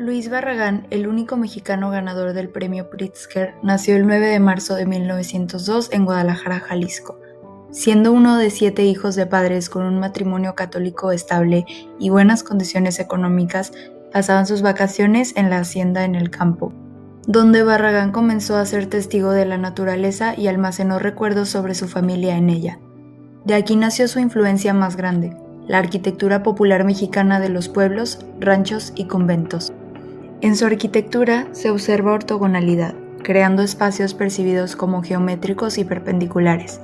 Luis Barragán, el único mexicano ganador del Premio Pritzker, nació el 9 de marzo de 1902 en Guadalajara, Jalisco. Siendo uno de 7 hijos de padres con un matrimonio católico estable y buenas condiciones económicas, pasaban sus vacaciones en la hacienda en el campo, donde Barragán comenzó a ser testigo de la naturaleza y almacenó recuerdos sobre su familia en ella. De aquí nació su influencia más grande, la arquitectura popular mexicana de los pueblos, ranchos y conventos. En su arquitectura se observa ortogonalidad, creando espacios percibidos como geométricos y perpendiculares.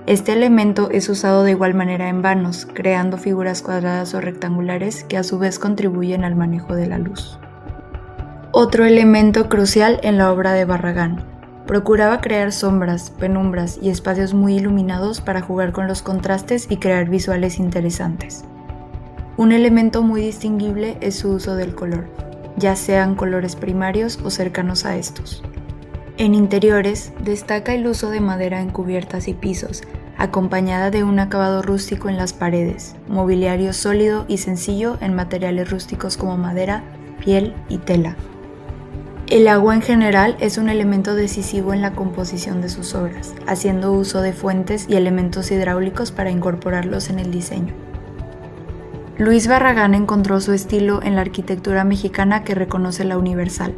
Este elemento es usado de igual manera en vanos, creando figuras cuadradas o rectangulares que a su vez contribuyen al manejo de la luz. Otro elemento crucial en la obra de Barragán. Procuraba crear sombras, penumbras y espacios muy iluminados para jugar con los contrastes y crear visuales interesantes. Un elemento muy distinguible es su uso del color, ya sean colores primarios o cercanos a estos. En interiores, destaca el uso de madera en cubiertas y pisos, acompañada de un acabado rústico en las paredes, mobiliario sólido y sencillo en materiales rústicos como madera, piel y tela. El agua en general es un elemento decisivo en la composición de sus obras, haciendo uso de fuentes y elementos hidráulicos para incorporarlos en el diseño. Luis Barragán encontró su estilo en la arquitectura mexicana que reconoce la universal.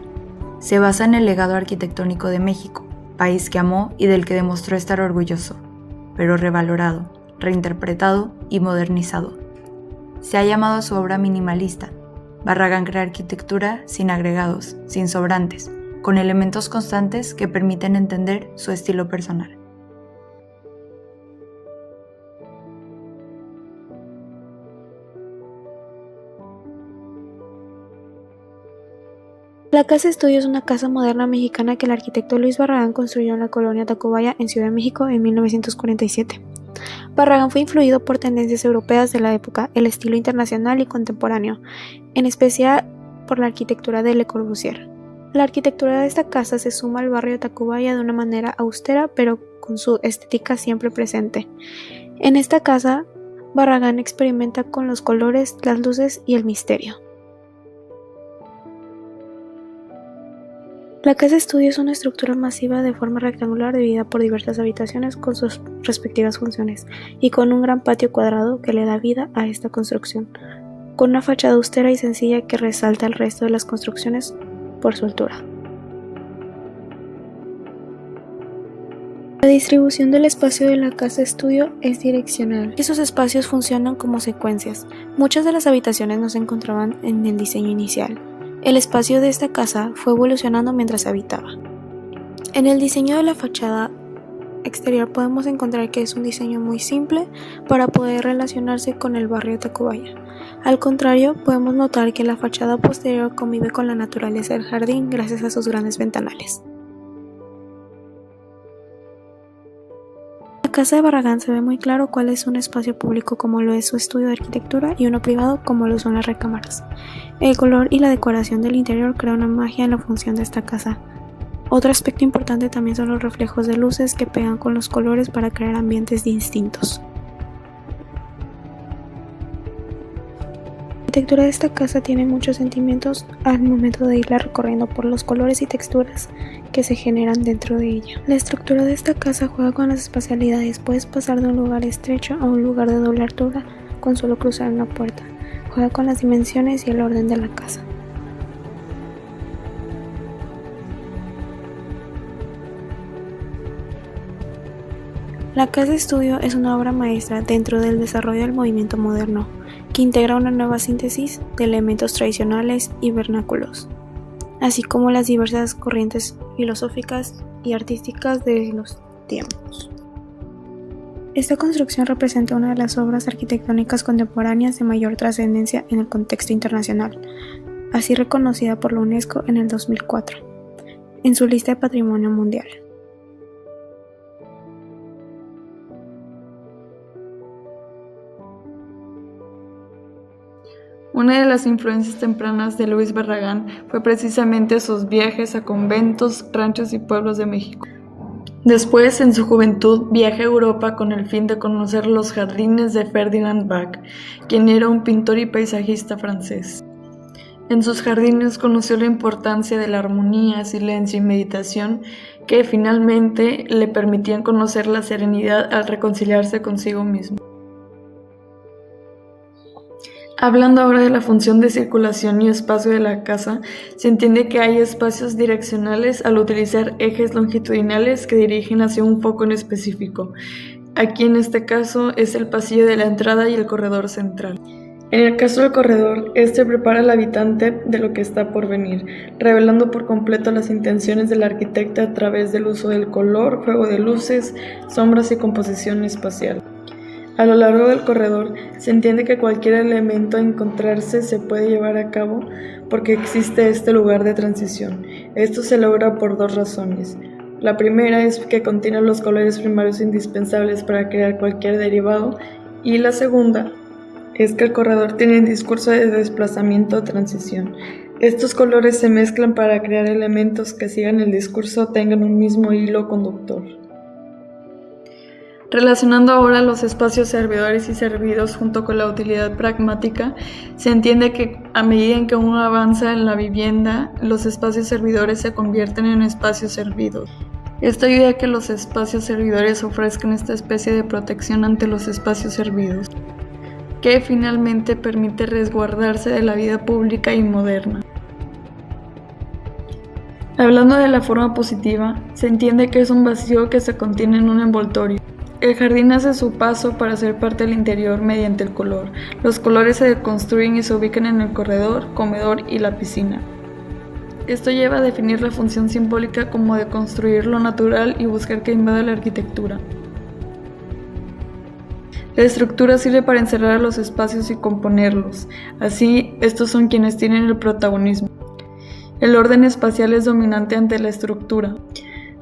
Se basa en el legado arquitectónico de México, país que amó y del que demostró estar orgulloso, pero revalorado, reinterpretado y modernizado. Se ha llamado a su obra minimalista. Barragán crea arquitectura sin agregados, sin sobrantes, con elementos constantes que permiten entender su estilo personal. La Casa Estudio es una casa moderna mexicana que el arquitecto Luis Barragán construyó en la colonia Tacubaya, en Ciudad de México, en 1947. Barragán fue influido por tendencias europeas de la época, el estilo internacional y contemporáneo, en especial por la arquitectura de Le Corbusier. La arquitectura de esta casa se suma al barrio Tacubaya de una manera austera, pero con su estética siempre presente. En esta casa, Barragán experimenta con los colores, las luces y el misterio. La casa estudio es una estructura masiva de forma rectangular dividida por diversas habitaciones con sus respectivas funciones y con un gran patio cuadrado que le da vida a esta construcción, con una fachada austera y sencilla que resalta el resto de las construcciones por su altura. La distribución del espacio de la casa estudio es direccional. Esos espacios funcionan como secuencias. Muchas de las habitaciones no se encontraban en el diseño inicial. El espacio de esta casa fue evolucionando mientras se habitaba. En el diseño de la fachada exterior podemos encontrar que es un diseño muy simple para poder relacionarse con el barrio Tacubaya. Al contrario, podemos notar que la fachada posterior convive con la naturaleza del jardín gracias a sus grandes ventanales. En la casa de Barragán se ve muy claro cuál es un espacio público como lo es su estudio de arquitectura y uno privado como lo son las recámaras. El color y la decoración del interior crean una magia en la función de esta casa. Otro aspecto importante también son los reflejos de luces que pegan con los colores para crear ambientes distintos. La arquitectura de esta casa tiene muchos sentimientos al momento de irla recorriendo por los colores y texturas que se generan dentro de ella. La estructura de esta casa juega con las espacialidades. Puedes pasar de un lugar estrecho a un lugar de doble altura con solo cruzar una puerta. Juega con las dimensiones y el orden de la casa. La Casa Estudio es una obra maestra dentro del desarrollo del movimiento moderno, que integra una nueva síntesis de elementos tradicionales y vernáculos, así como las diversas corrientes filosóficas y artísticas de los tiempos. Esta construcción representa una de las obras arquitectónicas contemporáneas de mayor trascendencia en el contexto internacional, así reconocida por la UNESCO en el 2004, en su lista de Patrimonio Mundial. Una de las influencias tempranas de Luis Barragán fue precisamente sus viajes a conventos, ranchos y pueblos de México. Después, en su juventud, viaja a Europa con el fin de conocer los jardines de Ferdinand Bach, quien era un pintor y paisajista francés. En sus jardines conoció la importancia de la armonía, silencio y meditación que finalmente le permitían conocer la serenidad al reconciliarse consigo mismo. Hablando ahora de la función de circulación y espacio de la casa, se entiende que hay espacios direccionales al utilizar ejes longitudinales que dirigen hacia un foco en específico. Aquí en este caso es el pasillo de la entrada y el corredor central. En el caso del corredor, este prepara al habitante de lo que está por venir, revelando por completo las intenciones del arquitecto a través del uso del color, juego de luces, sombras y composición espacial. A lo largo del corredor se entiende que cualquier elemento a encontrarse se puede llevar a cabo porque existe este lugar de transición. Esto se logra por dos razones. La primera es que contiene los colores primarios indispensables para crear cualquier derivado, y la segunda es que el corredor tiene un discurso de desplazamiento o transición. Estos colores se mezclan para crear elementos que sigan el discurso o tengan un mismo hilo conductor. Relacionando ahora los espacios servidores y servidos junto con la utilidad pragmática, se entiende que a medida en que uno avanza en la vivienda, los espacios servidores se convierten en espacios servidos. Esto ayuda a que los espacios servidores ofrezcan esta especie de protección ante los espacios servidos, que finalmente permite resguardarse de la vida pública y moderna. Hablando de la forma positiva, se entiende que es un vacío que se contiene en un envoltorio. El jardín hace su paso para ser parte del interior mediante el color. Los colores se deconstruyen y se ubican en el corredor, comedor y la piscina. Esto lleva a definir la función simbólica como de construir lo natural y buscar que invada la arquitectura. La estructura sirve para encerrar a los espacios y componerlos. Así, estos son quienes tienen el protagonismo. El orden espacial es dominante ante la estructura,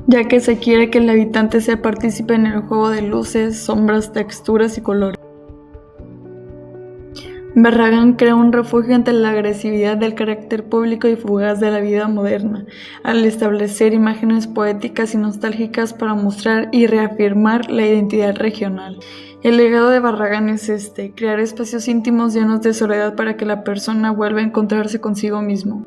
ya que se quiere que el habitante sea partícipe en el juego de luces, sombras, texturas y colores. Barragán crea un refugio ante la agresividad del carácter público y fugaz de la vida moderna, al establecer imágenes poéticas y nostálgicas para mostrar y reafirmar la identidad regional. El legado de Barragán es crear espacios íntimos llenos de soledad para que la persona vuelva a encontrarse consigo mismo.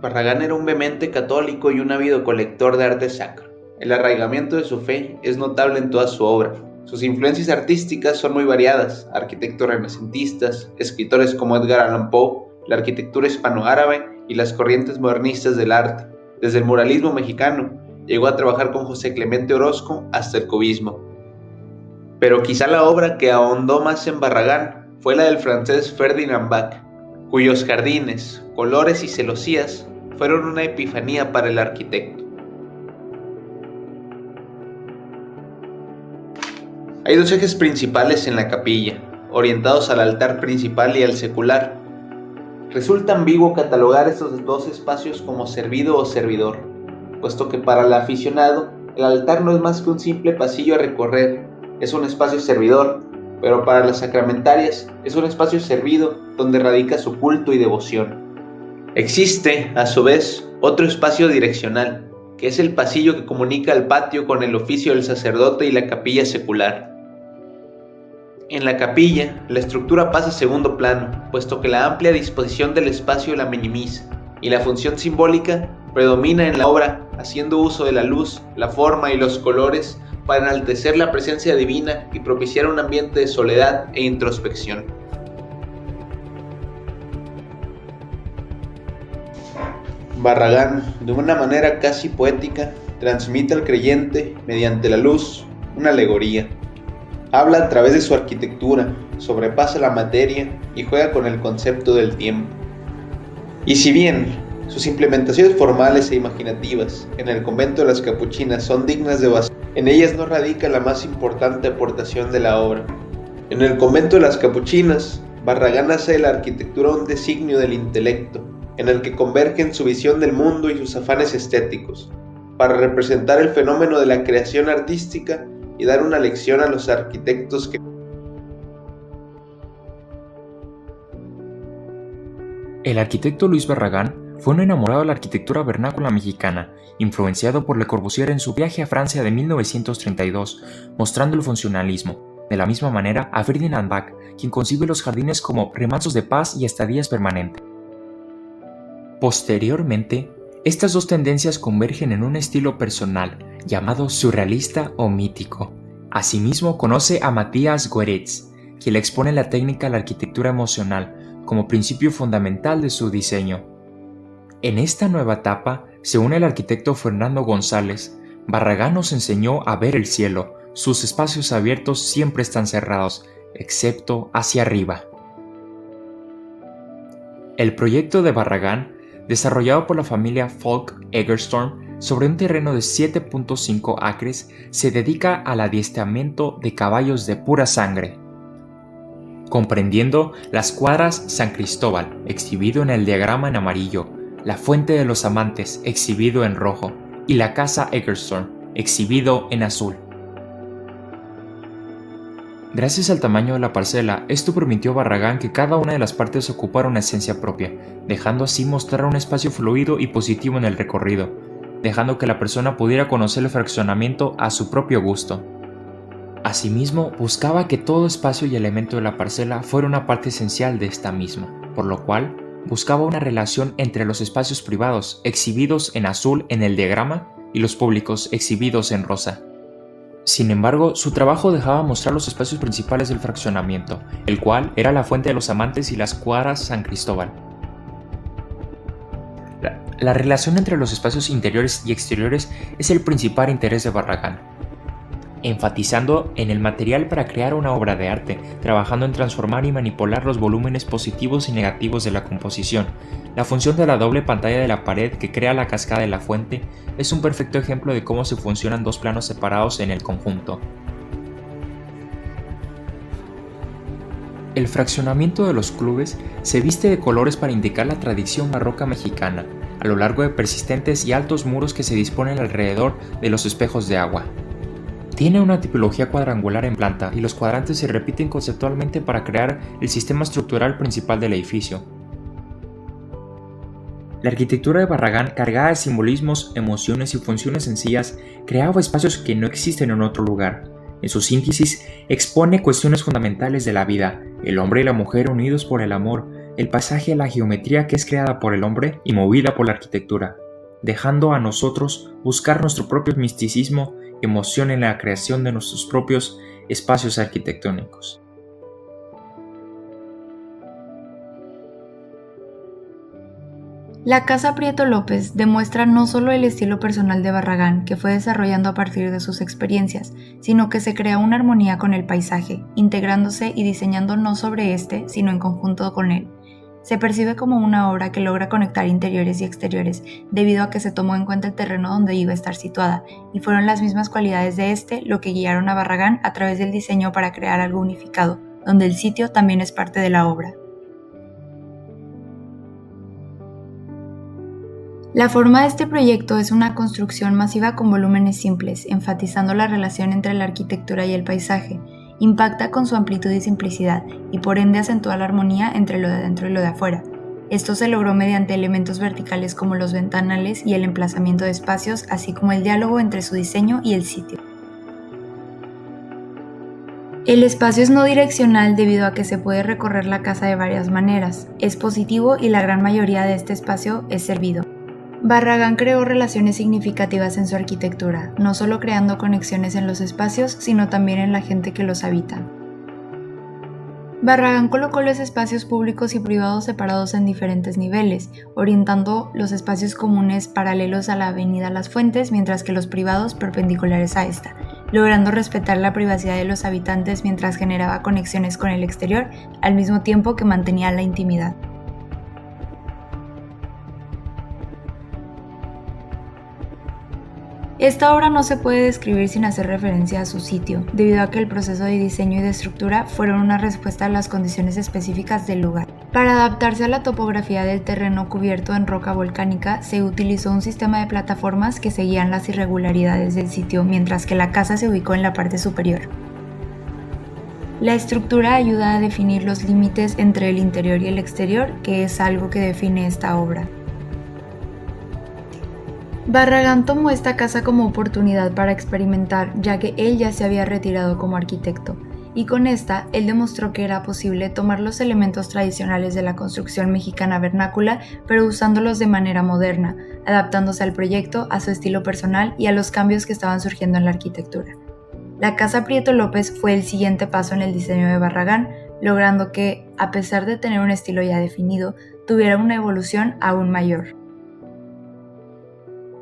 Barragán era un vehemente católico y un ávido colector de arte sacro. El arraigamiento de su fe es notable en toda su obra. Sus influencias artísticas son muy variadas: arquitectos renacentistas, escritores como Edgar Allan Poe, la arquitectura hispano-árabe y las corrientes modernistas del arte. Desde el muralismo mexicano, llegó a trabajar con José Clemente Orozco hasta el cubismo. Pero quizá la obra que ahondó más en Barragán fue la del francés Ferdinand Bach, cuyos jardines, colores y celosías fueron una epifanía para el arquitecto. Hay dos ejes principales en la capilla, orientados al altar principal y al secular. Resulta ambiguo catalogar estos dos espacios como servido o servidor, puesto que para el aficionado el altar no es más que un simple pasillo a recorrer, es un espacio servidor, pero para las sacramentarias es un espacio servido donde radica su culto y devoción. Existe, a su vez, otro espacio direccional, que es el pasillo que comunica el patio con el oficio del sacerdote y la capilla secular. En la capilla, la estructura pasa a segundo plano, puesto que la amplia disposición del espacio la minimiza, y la función simbólica predomina en la obra, haciendo uso de la luz, la forma y los colores para enaltecer la presencia divina y propiciar un ambiente de soledad e introspección. Barragán, de una manera casi poética, transmite al creyente, mediante la luz, una alegoría. Habla a través de su arquitectura, sobrepasa la materia y juega con el concepto del tiempo. Y si bien sus implementaciones formales e imaginativas en el convento de las Capuchinas son dignas de ovación, en ellas no radica la más importante aportación de la obra. En el convento de las Capuchinas, Barragán hace de la arquitectura un designio del intelecto, en el que convergen su visión del mundo y sus afanes estéticos, para representar el fenómeno de la creación artística y dar una lección a los arquitectos que... El arquitecto Luis Barragán fue un enamorado de la arquitectura vernácula mexicana, influenciado por Le Corbusier en su viaje a Francia de 1932, mostrando el funcionalismo. De la misma manera, a Ferdinand Bach, quien concibe los jardines como remansos de paz y estadías permanentes. Posteriormente, estas dos tendencias convergen en un estilo personal, llamado surrealista o mítico. Asimismo, conoce a Matthias Goeritz, quien le expone la técnica a la arquitectura emocional como principio fundamental de su diseño. En esta nueva etapa se une el arquitecto Fernando González. Barragán nos enseñó a ver el cielo. Sus espacios abiertos siempre están cerrados, excepto hacia arriba. El proyecto de Barragán, desarrollado por la familia Folk-Egerstorm sobre un terreno de 7.5 acres, se dedica al adiestramiento de caballos de pura sangre, comprendiendo las cuadras San Cristóbal, exhibido en el diagrama en amarillo, la Fuente de los Amantes, exhibido en rojo, y la Casa Egerstorm, exhibido en azul. Gracias al tamaño de la parcela, esto permitió a Barragán que cada una de las partes ocupara una esencia propia, dejando así mostrar un espacio fluido y positivo en el recorrido, dejando que la persona pudiera conocer el fraccionamiento a su propio gusto. Asimismo, buscaba que todo espacio y elemento de la parcela fuera una parte esencial de esta misma, por lo cual buscaba una relación entre los espacios privados, exhibidos en azul en el diagrama, y los públicos, exhibidos en rosa. Sin embargo, su trabajo dejaba mostrar los espacios principales del fraccionamiento, el cual era la Fuente de los Amantes y las cuadras San Cristóbal. La relación entre los espacios interiores y exteriores es el principal interés de Barragán, enfatizando en el material para crear una obra de arte, trabajando en transformar y manipular los volúmenes positivos y negativos de la composición. La función de la doble pantalla de la pared que crea la cascada de la fuente es un perfecto ejemplo de cómo se funcionan dos planos separados en el conjunto. El fraccionamiento de los clubes se viste de colores para indicar la tradición barroca mexicana, a lo largo de persistentes y altos muros que se disponen alrededor de los espejos de agua. Tiene una tipología cuadrangular en planta y los cuadrantes se repiten conceptualmente para crear el sistema estructural principal del edificio. La arquitectura de Barragán, cargada de simbolismos, emociones y funciones sencillas, creaba espacios que no existen en otro lugar. En su síntesis, expone cuestiones fundamentales de la vida, el hombre y la mujer unidos por el amor, el pasaje a la geometría que es creada por el hombre y movida por la arquitectura, dejando a nosotros buscar nuestro propio misticismo y emoción en la creación de nuestros propios espacios arquitectónicos. La Casa Prieto López demuestra no solo el estilo personal de Barragán, que fue desarrollando a partir de sus experiencias, sino que se crea una armonía con el paisaje, integrándose y diseñando no sobre este, sino en conjunto con él. Se percibe como una obra que logra conectar interiores y exteriores, debido a que se tomó en cuenta el terreno donde iba a estar situada, y fueron las mismas cualidades de este lo que guiaron a Barragán a través del diseño para crear algo unificado, donde el sitio también es parte de la obra. La forma de este proyecto es una construcción masiva con volúmenes simples, enfatizando la relación entre la arquitectura y el paisaje. Impacta con su amplitud y simplicidad, y por ende acentúa la armonía entre lo de adentro y lo de afuera. Esto se logró mediante elementos verticales como los ventanales y el emplazamiento de espacios, así como el diálogo entre su diseño y el sitio. El espacio es no direccional debido a que se puede recorrer la casa de varias maneras. Es positivo y la gran mayoría de este espacio es servido. Barragán creó relaciones significativas en su arquitectura, no solo creando conexiones en los espacios, sino también en la gente que los habita. Barragán colocó los espacios públicos y privados separados en diferentes niveles, orientando los espacios comunes paralelos a la avenida Las Fuentes, mientras que los privados perpendiculares a esta, logrando respetar la privacidad de los habitantes mientras generaba conexiones con el exterior, al mismo tiempo que mantenía la intimidad. Esta obra no se puede describir sin hacer referencia a su sitio, debido a que el proceso de diseño y de estructura fueron una respuesta a las condiciones específicas del lugar. Para adaptarse a la topografía del terreno cubierto en roca volcánica, se utilizó un sistema de plataformas que seguían las irregularidades del sitio, mientras que la casa se ubicó en la parte superior. La estructura ayuda a definir los límites entre el interior y el exterior, que es algo que define esta obra. Barragán tomó esta casa como oportunidad para experimentar, ya que él ya se había retirado como arquitecto, y con esta él demostró que era posible tomar los elementos tradicionales de la construcción mexicana vernácula, pero usándolos de manera moderna, adaptándose al proyecto, a su estilo personal y a los cambios que estaban surgiendo en la arquitectura. La Casa Prieto López fue el siguiente paso en el diseño de Barragán, logrando que, a pesar de tener un estilo ya definido, tuviera una evolución aún mayor.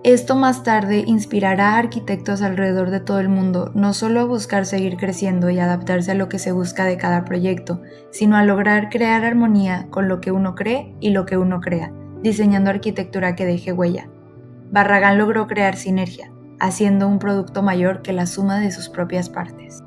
Esto más tarde inspirará a arquitectos alrededor de todo el mundo, no solo a buscar seguir creciendo y adaptarse a lo que se busca de cada proyecto, sino a lograr crear armonía con lo que uno cree y lo que uno crea, diseñando arquitectura que deje huella. Barragán logró crear sinergia, haciendo un producto mayor que la suma de sus propias partes.